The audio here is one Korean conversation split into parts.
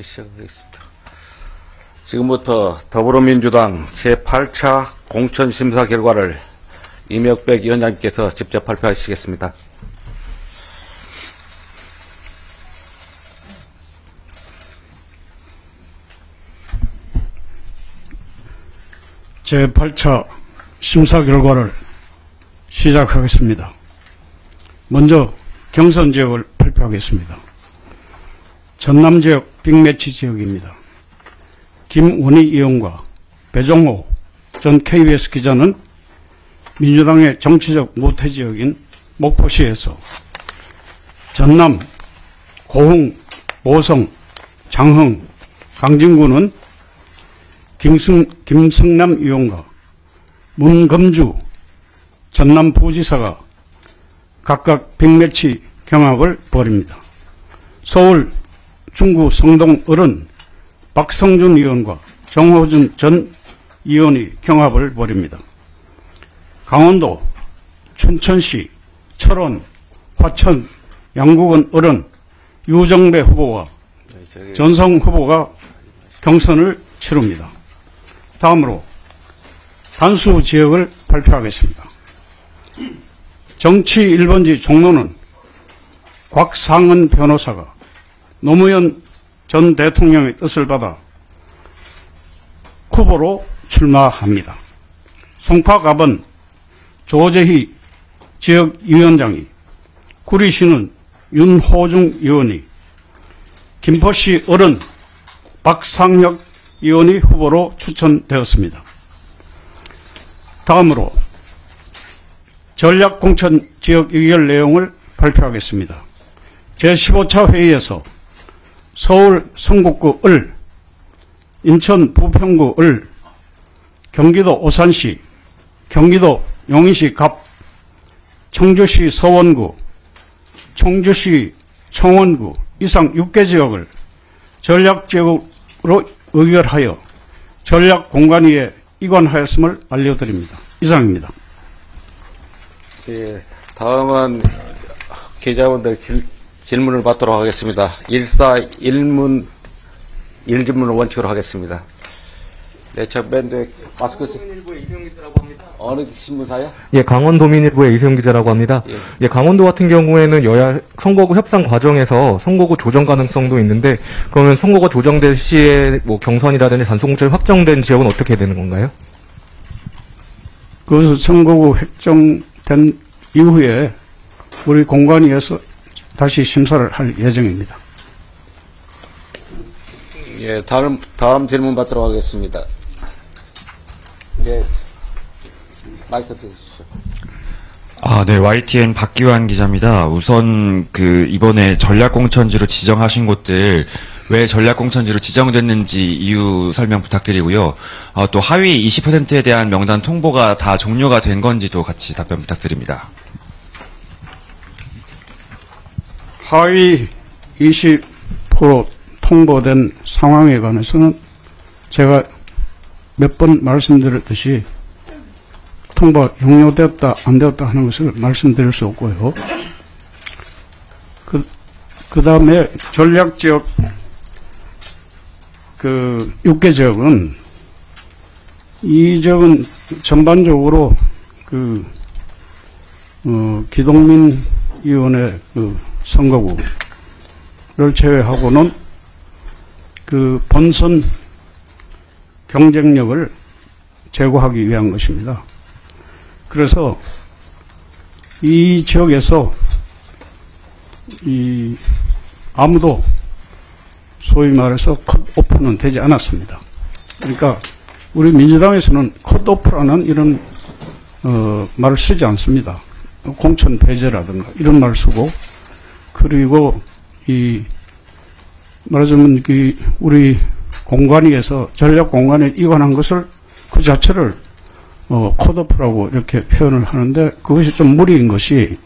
시작하겠습니다. 지금부터 더불어민주당 제8차 공천심사 결과를 이명백 위원장께서 직접 발표하시겠습니다. 제8차 심사 결과를 시작하겠습니다. 먼저 경선 지역을 발표하겠습니다. 전남 지역 빅매치 지역입니다. 김원희 의원과 배종호 전 KBS 기자는 민주당의 정치적 모태 지역인 목포시에서, 전남 고흥, 모성, 장흥, 강진구는 김승남 의원과 문검주 전남 부지사가 각각 빅매치 경합을 벌입니다. 서울 중구 성동을은 박성준 의원과 정호준 전 의원이 경합을 벌입니다. 강원도 춘천시 철원, 화천, 양구군 을은 유정배 후보와 전성 후보가 경선을 치릅니다. 다음으로 단수 지역을 발표하겠습니다. 정치 1번지 종로는 곽상은 변호사가 노무현 전 대통령의 뜻을 받아 후보로 출마합니다. 송파갑은 조재희 지역위원장이, 구리시는 윤호중 의원이, 김포시 을은 박상혁 의원이 후보로 추천되었습니다. 다음으로 전략공천 지역 의결 내용을 발표하겠습니다. 제15차 회의에서 서울 성북구 을, 인천 부평구 을, 경기도 오산시, 경기도 용인시 갑, 청주시 서원구, 청주시 청원구 이상 6개 지역을 전략지역으로 의결하여 전략공관위에 이관하였음을 알려드립니다. 이상입니다. 예, 다음은 기자분들 질문을 받도록 하겠습니다. 1사1질문을 원칙으로 하겠습니다. 네, 첫 밴드 마스크 강원도민일보의 이세용 기자라고 합니다. 어느 신문사요? 예, 강원도민일보의 이세용 기자라고 합니다. 예, 강원도 같은 경우에는 여야 선거구 협상 과정에서 선거구 조정 가능성도 있는데, 그러면 선거가 조정될 시에 뭐 경선이라든지 단수공천이 확정된 지역은 어떻게 되는 건가요? 그것은 선거구 확정된 이후에 우리 공관위에서 다시 심사를 할 예정입니다. 예, 다음 질문 받도록 하겠습니다. 예, 마이크 드시죠. 네, YTN 박기환 기자입니다. 우선 이번에 전략공천지로 지정하신 곳들 왜 전략공천지로 지정됐는지 이유 설명 부탁드리고요. 또 하위 20%에 대한 명단 통보가 다 종료가 된 건지도 같이 답변 부탁드립니다. 하위 20% 통보된 상황에 관해서는 제가 몇 번 말씀드렸듯이 통보가 종료되었다 안 되었다 하는 것을 말씀드릴 수 없고요. 그 다음에 전략지역 6개 지역은, 이 지역은 전반적으로 기동민 의원의 선거구를 제외하고는 본선 경쟁력을 제고하기 위한 것입니다. 그래서 이 지역에서 아무도 소위 말해서 컷오프는 되지 않았습니다. 그러니까 우리 민주당에서는 컷오프라는 이런 말을 쓰지 않습니다. 공천 배제라든가 이런 말을 쓰고, 그리고 말하자면 우리 공관위에서 전략공관위에 이관한 것을 그 자체를 컷오프라고 이렇게 표현을 하는데, 그것이 좀 무리인 것이,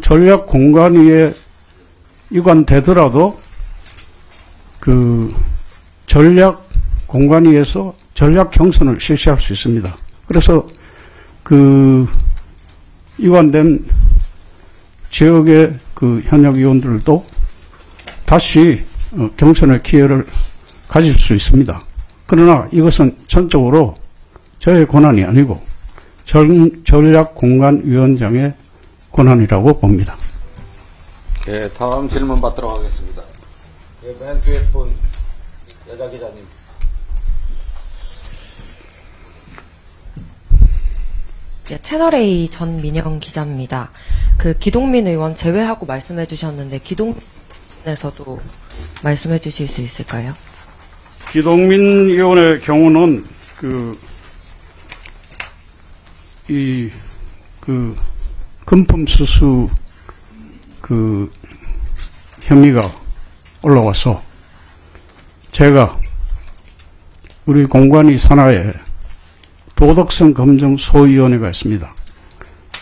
전략공관위에 이관되더라도 전략공관위에서 전략 경선을 실시할 수 있습니다. 그래서 이관된 지역의 현역 의원들도 다시 경선의 기회를 가질 수 있습니다. 그러나 이것은 전적으로 저의 권한이 아니고 전략공관위원장의 권한이라고 봅니다. 예, 다음 질문 받도록 하겠습니다. 예, 맨 뒤에 분 여자 기자님. 네, 채널A 전민영 기자입니다. 그 기동민 의원 제외하고 말씀해 주셨는데 기동민에서도 말씀해 주실 수 있을까요? 기동민 의원의 경우는 금품 수수 혐의가 올라와서 제가 우리 공관위 산하에 도덕성 검증 소위원회가 있습니다.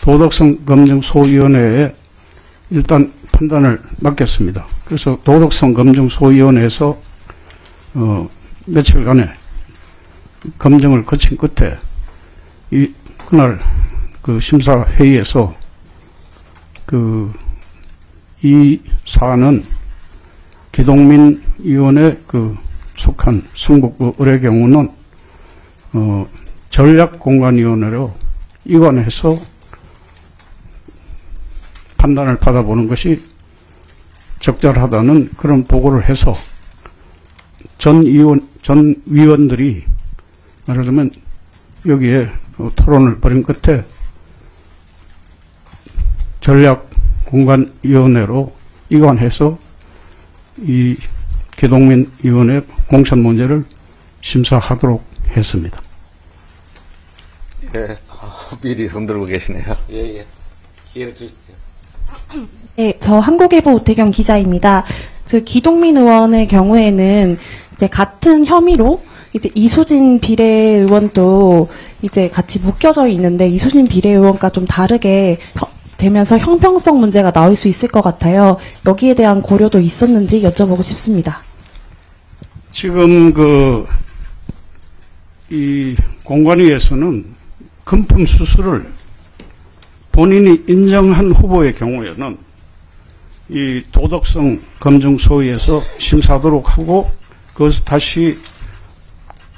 도덕성 검증 소위원회에 일단 판단을 맡겼습니다. 그래서 도덕성 검증 소위원회에서 며칠간의 검증을 거친 끝에 그날 그 심사 회의에서 이 사안은 기동민 의원에 속한 성북구 을의 경우는 전략공관위원회로 이관해서 판단을 받아보는 것이 적절하다는 그런 보고를 해서 전 위원들이 말하자면 여기에 토론을 벌인 끝에 전략공관위원회로 이관해서 이 기동민 의원의 공천 문제를 심사하도록 했습니다. 예, 미리 손들고 계시네요. 예. 기회를 주십시오. 네, 저 한국일보 오태경 기자입니다. 그 기동민 의원의 경우에는 이제 같은 혐의로 이제 이수진 비례의원도 이제 같이 묶여져 있는데 이수진 비례의원과 좀 다르게 되면서 형평성 문제가 나올 수 있을 것 같아요. 여기에 대한 고려도 있었는지 여쭤보고 싶습니다. 지금 이 공관위에서는 금품 수수를 본인이 인정한 후보의 경우에는 이 도덕성 검증 소위에서 심사하도록 하고 그것을 다시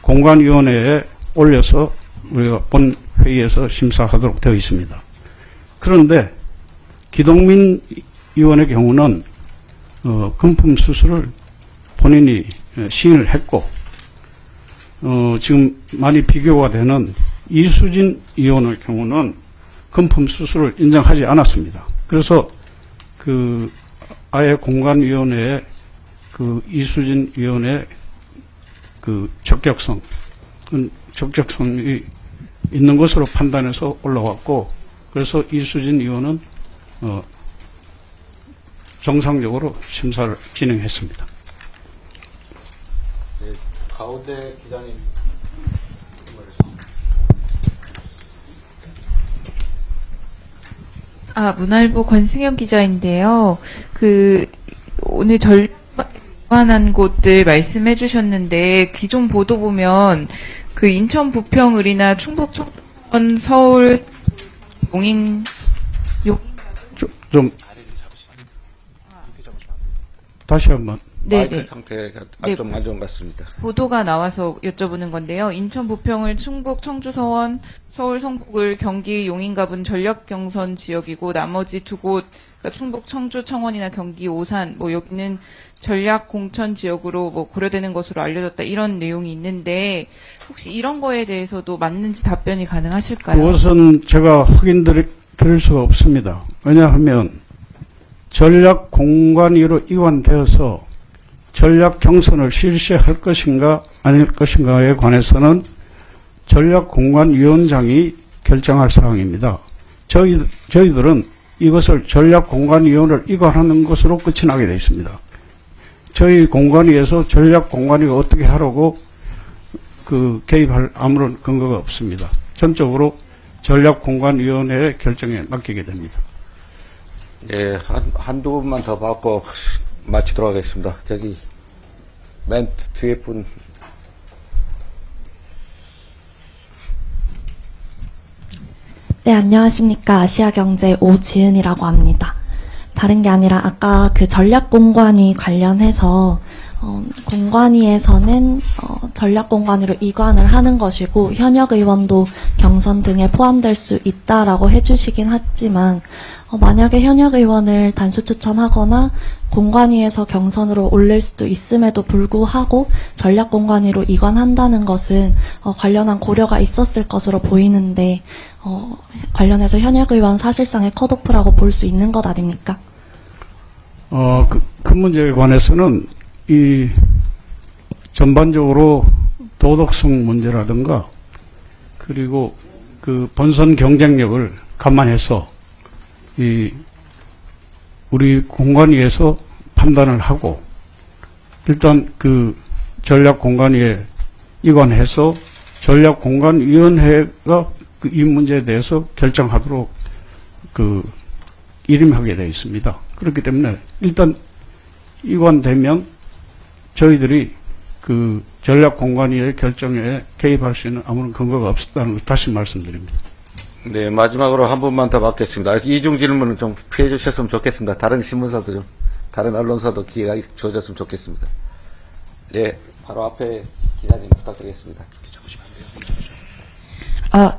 공관위원회에 올려서 우리가 본 회의에서 심사하도록 되어 있습니다. 그런데 기동민 의원의 경우는 금품 수수를 본인이 시인을 했고 지금 많이 비교가 되는 이수진 의원의 경우는 금품 수수를 인정하지 않았습니다. 그래서 아예 공관위원회에 이수진 의원의 적격성이 있는 것으로 판단해서 올라왔고 그래서 이수진 의원은 정상적으로 심사를 진행했습니다. 네, 가운데 기자님. 문화일보 권승현 기자인데요. 오늘 관한 곳들 말씀해 주셨는데, 기존 보도 보면, 인천 부평을이나 충북 청원 서울 용인, 좀, 다시 한번. 마이크 상태가 좀 안 좋은 것 같습니다. 보도가 나와서 여쭤보는 건데요. 인천 부평을 충북 청주 서원, 서울 성북을 경기 용인갑은 전략 경선 지역이고 나머지 두 곳, 그러니까 충북 청주 청원이나 경기 오산, 여기는 전략 공천 지역으로 고려되는 것으로 알려졌다 이런 내용이 있는데 혹시 이런 거에 대해서도 맞는지 답변이 가능하실까요? 그것은 제가 확인 드릴 수가 없습니다. 왜냐하면 전략 공관위로 이관되어서 전략 경선을 실시할 것인가 아닐 것인가에 관해서는 전략공관위원장이 결정할 사항입니다. 저희들은 이것을 전략공관위원회를 이관하는 것으로 끝이 나게 되어 있습니다. 저희 공관위에서 전략공관위가 어떻게 하라고 개입할 아무런 근거가 없습니다. 전적으로 전략공관위원회의 결정에 맡기게 됩니다. 예, 한두 분만 더 받고 마치도록 하겠습니다. 저기, 맨 뒤에 분. 네, 안녕하십니까. 아시아경제 오지은이라고 합니다. 다른 게 아니라 아까 전략공관위 관련해서 공관위에서는 전략공관위로 이관을 하는 것이고 현역 의원도 경선 등에 포함될 수 있다라고 해주시긴 하지만 만약에 현역 의원을 단수 추천하거나 공관위에서 경선으로 올릴 수도 있음에도 불구하고 전략공관위로 이관한다는 것은 관련한 고려가 있었을 것으로 보이는데 관련해서 현역 의원 사실상의 컷오프라고 볼 수 있는 것 아닙니까? 그 문제에 관해서는 이 전반적으로 도덕성 문제라든가 그리고 그 본선 경쟁력을 감안해서 이 우리 공관위에서 판단을 하고 일단 그 전략공관위에 이관해서 전략공관위원회가 이 문제에 대해서 결정하도록 일임하게 되어 있습니다. 그렇기 때문에 일단 이관되면 저희들이 그 전략공관위의 결정에 개입할 수 있는 아무런 근거가 없었다는 걸 다시 말씀드립니다. 네, 마지막으로 한 분만 더 받겠습니다. 이중 질문은 좀 피해 주셨으면 좋겠습니다. 다른 신문사도 좀, 다른 언론사도 기회가 주어졌으면 좋겠습니다. 예, 바로 앞에 기자님 부탁드리겠습니다.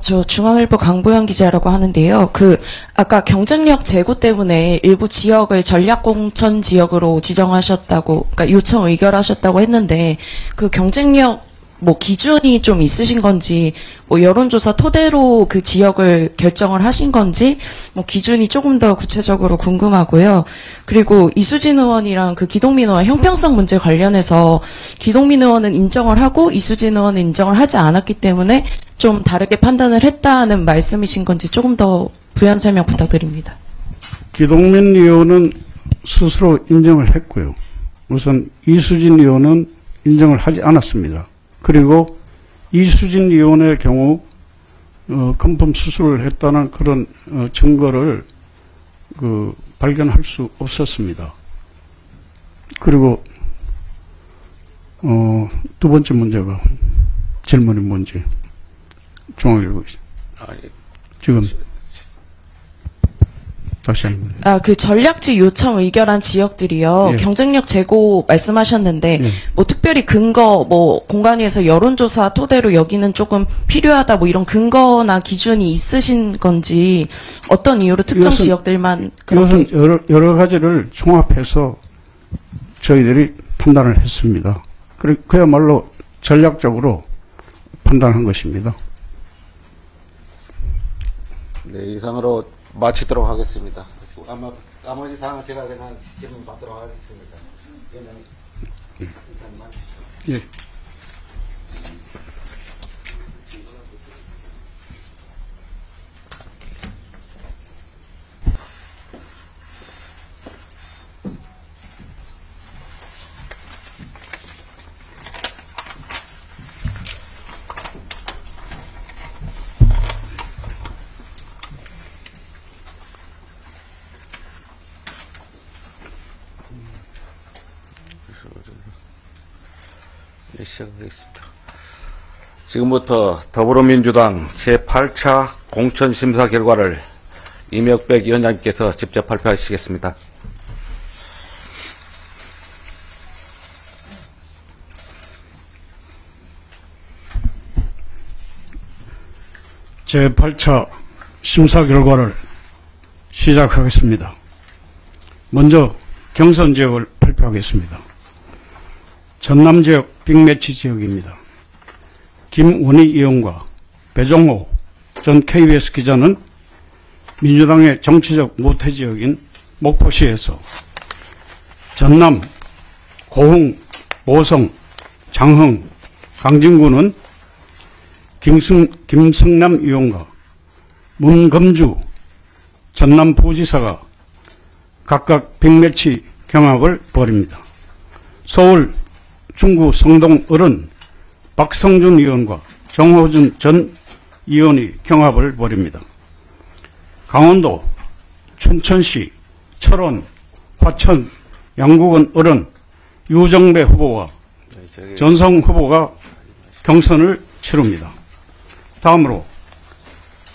저 중앙일보 강보영 기자라고 하는데요. 아까 경쟁력 제고 때문에 일부 지역을 전략공천 지역으로 지정하셨다고, 그러니까 요청 의결하셨다고 했는데, 그 경쟁력 기준이 좀 있으신 건지, 여론조사 토대로 그 지역을 결정을 하신 건지, 기준이 조금 더 구체적으로 궁금하고요. 그리고 이수진 의원이랑 그 기동민 의원 형평성 문제 관련해서 기동민 의원은 인정을 하고 이수진 의원은 인정을 하지 않았기 때문에 좀 다르게 판단을 했다는 말씀이신 건지 조금 더 부연 설명 부탁드립니다. 기동민 의원은 스스로 인정을 했고요. 우선 이수진 의원은 인정을 하지 않았습니다. 그리고 이수진 의원의 경우 금품 수수를 했다는 그런 증거를 발견할 수 없었습니다. 그리고 두 번째 문제가 질문이 뭔지 중앙일보 지금 다시 한번. 그 전략지 요청 의결한 지역들이요. 예. 경쟁력 제고 말씀하셨는데, 예. 특별히 근거, 공관위에서 여론조사 토대로 여기는 조금 필요하다, 이런 근거나 기준이 있으신 건지, 어떤 이유로 특정 지역들만 그렇게. 이것은 여러 가지를 종합해서 저희들이 판단을 했습니다. 그야말로 전략적으로 판단한 것입니다. 네, 이상으로 마치도록 하겠습니다. 아마 나머지 사항은 제가 그냥 질문 받도록 하겠습니다. 예. 네, 시작하겠습니다. 지금부터 더불어민주당 제8차 공천심사 결과를 이명백 위원장께서 직접 발표하시겠습니다. 제8차 심사 결과를 시작하겠습니다. 먼저 경선 지역을 발표하겠습니다. 전남 지역 빅매치 지역입니다. 김원희 의원과 배종호 전 KBS 기자는 민주당의 정치적 모태 지역인 목포시에서, 전남, 고흥, 모성, 장흥, 강진구는 김승남 의원과 문검주 전남 부지사가 각각 빅매치 경합을 벌입니다. 서울 중구 성동을은 박성준 의원과 정호준 전 의원이 경합을 벌입니다. 강원도 춘천시 철원, 화천, 양구군 을은 유정배 후보와 전성 후보가 경선을 치릅니다. 다음으로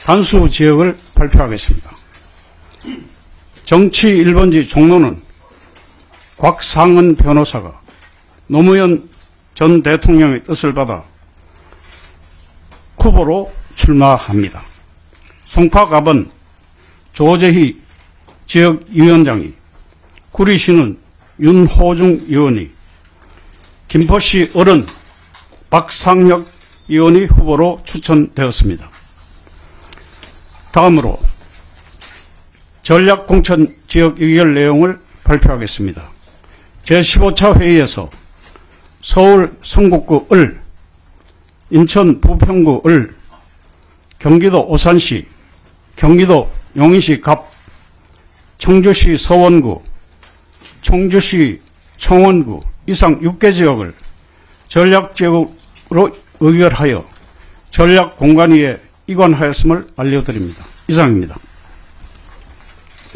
단수 지역을 발표하겠습니다. 정치 1번지 종로는 곽상은 변호사가 노무현 전 대통령의 뜻을 받아 후보로 출마합니다. 송파갑은 조재희 지역위원장이, 구리시는 윤호중 의원이, 김포시 을은 박상혁 의원이 후보로 추천되었습니다. 다음으로 전략공천 지역 의결 내용을 발표하겠습니다. 제15차 회의에서 서울 성북구 을, 인천 부평구 을, 경기도 오산시, 경기도 용인시 갑, 청주시 서원구, 청주시 청원구 이상 6개 지역을 전략지역으로 의결하여 전략공관위에 이관하였음을 알려드립니다. 이상입니다.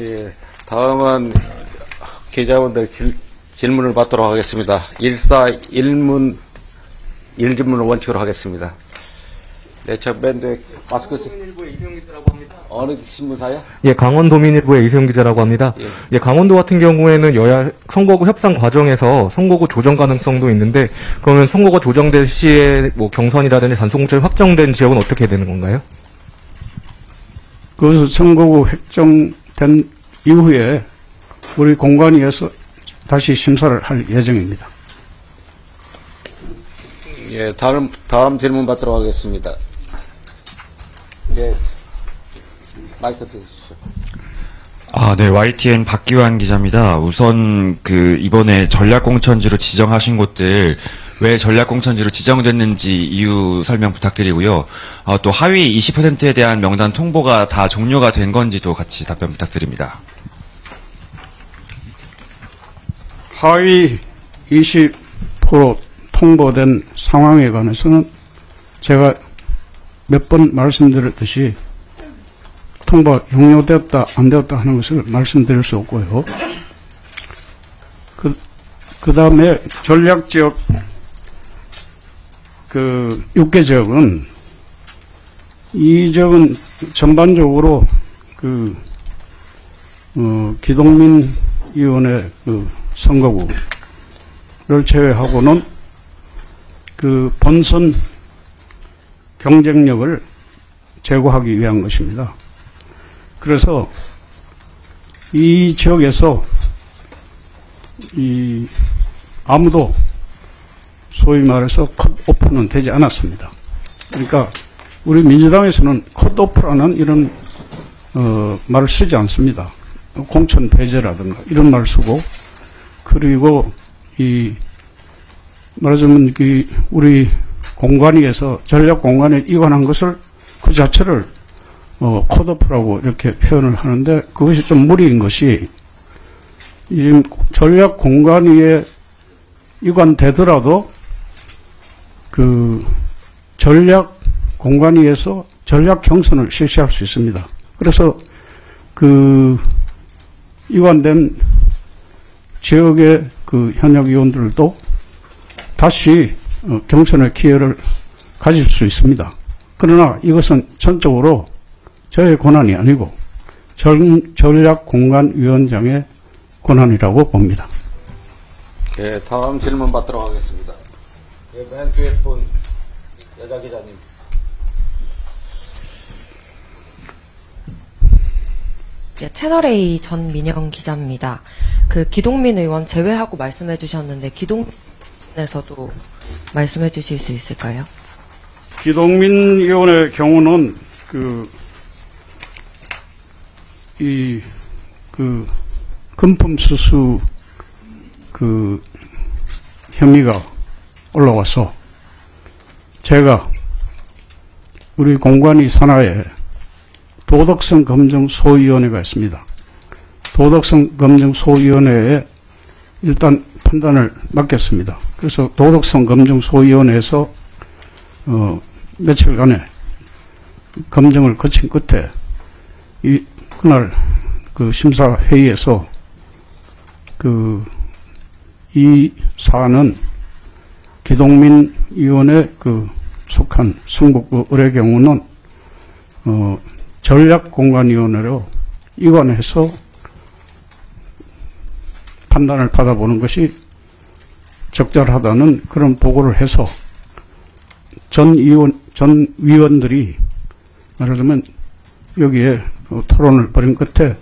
예, 다음은 기자분들 질문을 받도록 하겠습니다. 1사1문 1질문을 원칙으로 하겠습니다. 네, 저 밴드 마스크 어느 신문사요? 예, 강원도민일보의 이세용 기자라고 합니다. 예, 강원도 같은 경우에는 여야 선거구 협상 과정에서 선거구 조정 가능성도 있는데, 그러면 선거가 조정될 시에 뭐 경선이라든지 단속공천이 확정된 지역은 어떻게 되는 건가요? 그것은 선거구 획정된 이후에 우리 공관위에서 다시 심사를 할 예정입니다. 예, 다음 질문 받도록 하겠습니다. 예, 마이크 드시죠. 아, 네, YTN 박기환 기자입니다. 우선 이번에 전략공천지로 지정하신 곳들 왜 전략공천지로 지정됐는지 이유 설명 부탁드리고요. 또 하위 20%에 대한 명단 통보가 다 종료가 된 건지도 같이 답변 부탁드립니다. 하위 20% 통보된 상황에 관해서는 제가 몇 번 말씀드렸듯이 통보가 종료되었다 안 되었다 하는 것을 말씀드릴 수 없고요. 그 다음에 전략지역 6개 지역은 이 지역은 전반적으로 기동민 의원의 선거구를 제외하고는 본선 경쟁력을 제고하기 위한 것입니다. 그래서 이 지역에서 아무도 소위 말해서 컷오프는 되지 않았습니다. 그러니까 우리 민주당에서는 컷오프라는 이런 말을 쓰지 않습니다. 공천 배제라든가 이런 말을 쓰고, 그리고 말하자면 우리 공관위에서 전략공관에 이관한 것을 그 자체를 컷오프라고 이렇게 표현을 하는데, 그것이 좀 무리인 것이, 이 전략공관위에 이관되더라도 전략공관위에서 전략 경선을 실시할 수 있습니다. 그래서 이관된 지역의 현역 의원들도 다시 경선의 기회를 가질 수 있습니다. 그러나 이것은 전적으로 저의 권한이 아니고 전략공관위원장의 권한이라고 봅니다. 예, 다음 질문 받도록 하겠습니다. 예, 맨 뒤에 분 여자 기자님. 네, 채널A 전민영 기자입니다. 기동민 의원 제외하고 말씀해 주셨는데, 기동민에서도 말씀해 주실 수 있을까요? 기동민 의원의 경우는 금품 수수 혐의가 올라와서 제가 우리 공관위 산하에 도덕성 검증 소위원회가 있습니다. 도덕성 검증 소위원회에 일단 판단을 맡겼습니다. 그래서 도덕성 검증 소위원회에서 며칠간의 검증을 거친 끝에 그날 심사 회의에서 이 사안은 기동민 의원에 속한 성북구 을의 경우는 전략공관위원회로 이관해서 판단을 받아보는 것이 적절하다는 그런 보고를 해서 전 위원들이 말하자면 여기에 토론을 벌인 끝에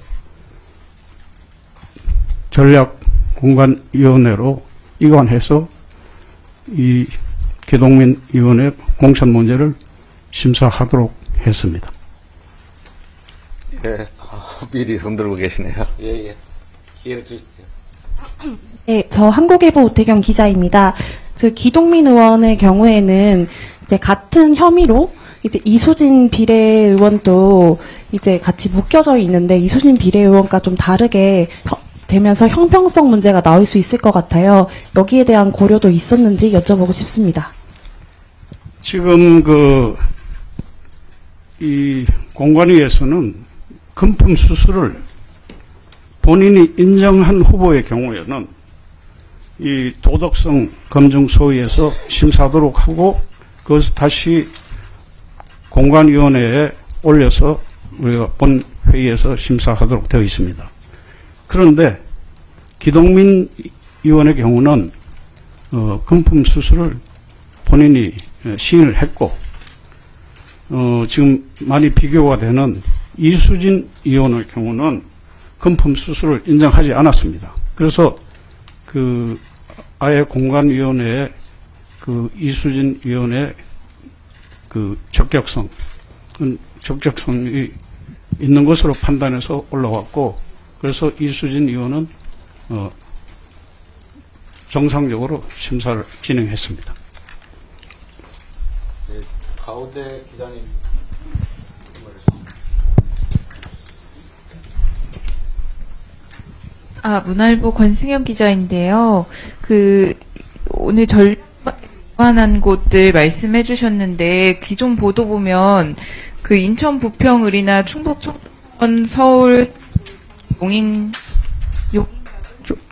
전략공관위원회로 이관해서 이 기동민 의원의 공천 문제를 심사하도록 했습니다. 예, 미리 손들고 계시네요. 예. 기회를 주십시오. 네, 저 한국일보 오태경 기자입니다. 그 기동민 의원의 경우에는 이제 같은 혐의로 이제 이수진 비례의원도 이제 같이 묶여져 있는데 이수진 비례의원과 좀 다르게 되면서 형평성 문제가 나올 수 있을 것 같아요. 여기에 대한 고려도 있었는지 여쭤보고 싶습니다. 지금 이 공관위에서는 금품 수수를 본인이 인정한 후보의 경우에는 이 도덕성 검증 소위에서 심사하도록 하고 그것을 다시 공관위원회에 올려서 우리가 본 회의에서 심사하도록 되어 있습니다. 그런데 기동민 의원의 경우는 금품 수수를 본인이 시인을 했고 지금 많이 비교가 되는 이수진 의원의 경우는 금품 수수를 인정하지 않았습니다. 그래서 아예 공관위원회에 이수진 의원의 적격성이 있는 것으로 판단해서 올라왔고, 그래서 이수진 의원은 정상적으로 심사를 진행했습니다. 네, 가운데 기자님. 문화일보 권승현 기자인데요. 오늘 관한 곳들 말씀해 주셨는데, 기존 보도 보면, 인천 부평을이나 충북 청원 서울 용인,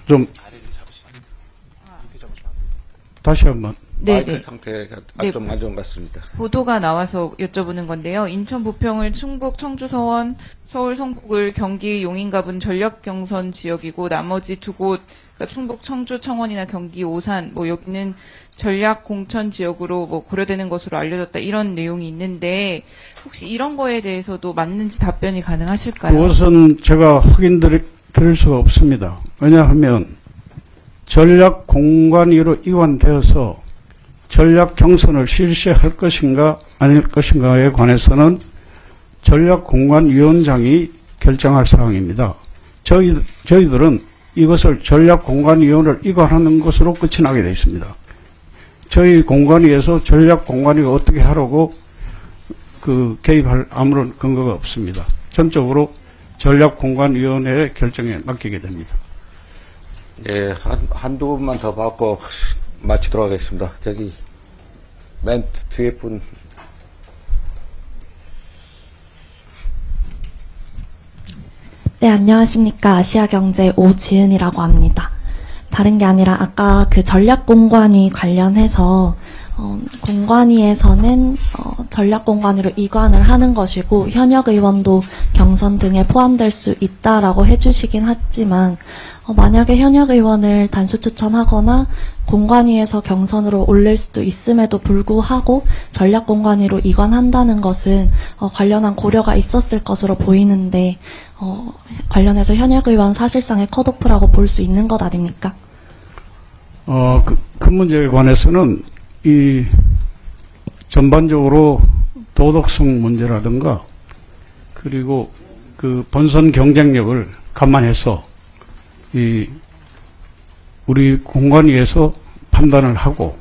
좀, 다시 한번. 마이크 상태가 좀 안 좋은 것 같습니다. 보도가 나와서 여쭤보는 건데요. 인천 부평을 충북 청주 서원, 서울 성북을 경기 용인갑은 전략 경선 지역이고 나머지 두 곳, 그러니까 충북 청주 청원이나 경기 오산, 여기는 전략 공천 지역으로 고려되는 것으로 알려졌다, 이런 내용이 있는데 혹시 이런 거에 대해서도 맞는지 답변이 가능하실까요? 그것은 제가 확인 드릴 수가 없습니다. 왜냐하면 전략 공관위로 이관되어서 전략 경선을 실시할 것인가 아닐 것인가에 관해서는 전략공관위원장이 결정할 사항입니다. 저희들은 이것을 전략공관위원회를 이관하는 것으로 끝이 나게 되어 있습니다. 저희 공관위에서 전략공관위가 어떻게 하라고 개입할 아무런 근거가 없습니다. 전적으로 전략공관위원회의 결정에 맡기게 됩니다. 예, 한두 분만 더 받고 마치도록 하겠습니다. 저기 멘트 뒤에 분. 네, 안녕하십니까. 아시아경제 오지은이라고 합니다. 다른 게 아니라 아까 전략공관위 관련해서 공관위에서는 전략공관위로 이관을 하는 것이고 현역 의원도 경선 등에 포함될 수 있다라고 해주시긴 하지만 만약에 현역 의원을 단수 추천하거나 공관위에서 경선으로 올릴 수도 있음에도 불구하고 전략공관위로 이관한다는 것은 관련한 고려가 있었을 것으로 보이는데 관련해서 현역 의원 사실상의 컷오프라고 볼 수 있는 것 아닙니까? 그 문제에 관해서는 이 전반적으로 도덕성 문제라든가 그리고 본선 경쟁력을 감안해서 우리 공관위에서 판단을 하고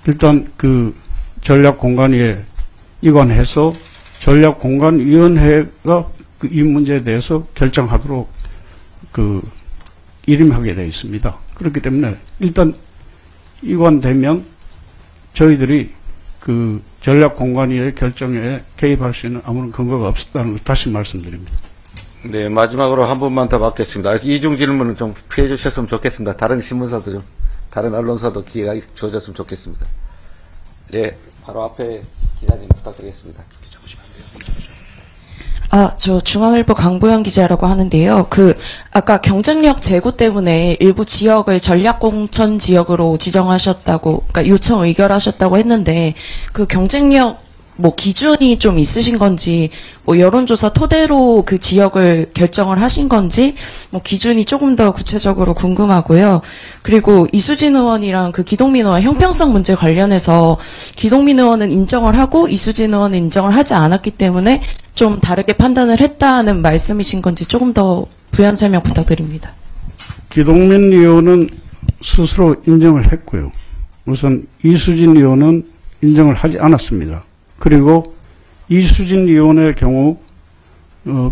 일단 전략공관위에 이관해서 전략공관위원회가 이 문제에 대해서 결정하도록 일임하게 되어 있습니다. 그렇기 때문에 일단 이관되면 저희들이 전략공관위의 결정에 개입할 수 있는 아무런 근거가 없었다는 걸 다시 말씀드립니다. 네, 마지막으로 한 분만 더 받겠습니다. 이중 질문은 좀 피해 주셨으면 좋겠습니다. 다른 신문사도 다른 언론사도 기회가 주어졌으면 좋겠습니다. 네, 바로 앞에 기자님 부탁드리겠습니다. 저 중앙일보 강보영 기자라고 하는데요. 아까 경쟁력 제고 때문에 일부 지역을 전략공천 지역으로 지정하셨다고, 그러니까 요청 의결하셨다고 했는데, 그 경쟁력 기준이 좀 있으신 건지, 여론조사 토대로 그 지역을 결정을 하신 건지, 기준이 조금 더 구체적으로 궁금하고요. 그리고 이수진 의원이랑 그 기동민 의원 형평성 문제 관련해서 기동민 의원은 인정을 하고 이수진 의원은 인정을 하지 않았기 때문에 좀 다르게 판단을 했다는 말씀이신 건지 조금 더 부연 설명 부탁드립니다. 기동민 의원은 스스로 인정을 했고요. 우선 이수진 의원은 인정을 하지 않았습니다. 그리고 이수진 의원의 경우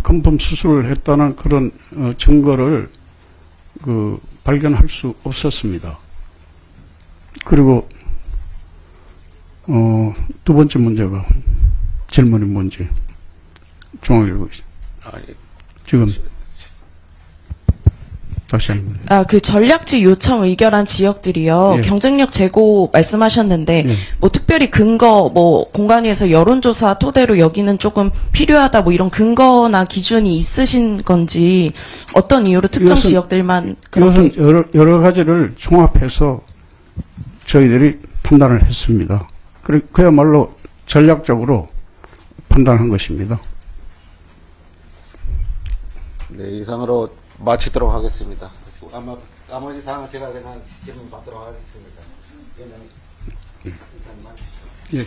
금품 수수를 했다는 그런 증거를 발견할 수 없었습니다. 그리고 두 번째 문제가 질문이 뭔지 중앙일보 지금 다시 한번. 그 전략지 요청 의결한 지역들이요. 예. 경쟁력 제고 말씀하셨는데, 예. 특별히 근거, 공관위에서 여론조사 토대로 여기는 조금 필요하다, 이런 근거나 기준이 있으신 건지, 어떤 이유로 특정 이것은- 지역들만 그렇게. 이것은 여러 가지를 종합해서 저희들이 판단을 했습니다. 그야말로 전략적으로 판단한 것입니다. 네, 이상으로 마치도록 하겠습니다. 아마 나머지 사항은 제가 그냥 질문 받도록 하겠습니다. 예.